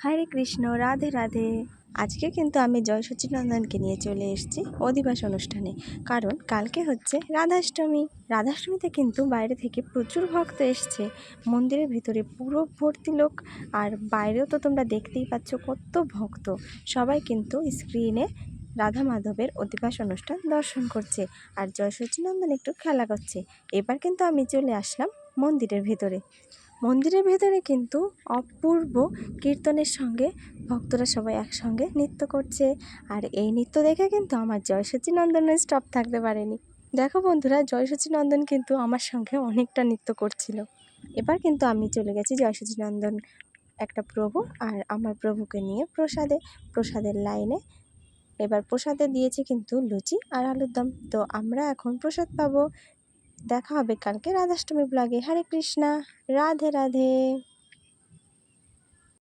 হরে কৃষ্ণ, রাধে রাধে। আজকে কিন্তু আমি জয় সচ্চিদানন্দকে নিয়ে চলে এসেছি অধিবাস অনুষ্ঠানে, কারণ কালকে হচ্ছে রাধাষ্টমী। রাধাষ্টমীতে কিন্তু বাইরে থেকে প্রচুর ভক্ত এসছে, মন্দিরের ভিতরে পুরো ভর্তি লোক। আর বাইরেও তো তোমরা দেখতেই পাচ্ছ কত ভক্ত। সবাই কিন্তু স্ক্রিনে রাধা মাধবের অধিবাস অনুষ্ঠান দর্শন করছে, আর জয় সচ্চিদানন্দ একটু খেলা করছে। এবার কিন্তু আমি চলে আসলাম মন্দিরের ভেতরে। মন্দিরের ভেতরে কিন্তু অপূর্ব কীর্তনের সঙ্গে ভক্তরা সবাই একসঙ্গে নৃত্য করছে। আর এই নৃত্য দেখে কিন্তু আমার জয় সচ্চিদানন্দের স্টপ থাকতে পারেনি। দেখো বন্ধুরা, জয় সচ্চিদানন্দ কিন্তু আমার সঙ্গে অনেকটা নৃত্য করছিল। এবার কিন্তু আমি চলে গেছি জয় সচ্চিদানন্দ একটা প্রভু আর আমার প্রভুকে নিয়ে প্রসাদের লাইনে। এবার প্রসাদে দিয়েছে কিন্তু লুচি আর আলুর দম। তো আমরা এখন প্রসাদ পাবো। দেখা হবে কালকে রাধাষ্টমী ব্লগে। হরে কৃষ্ণা, রাধে রাধে।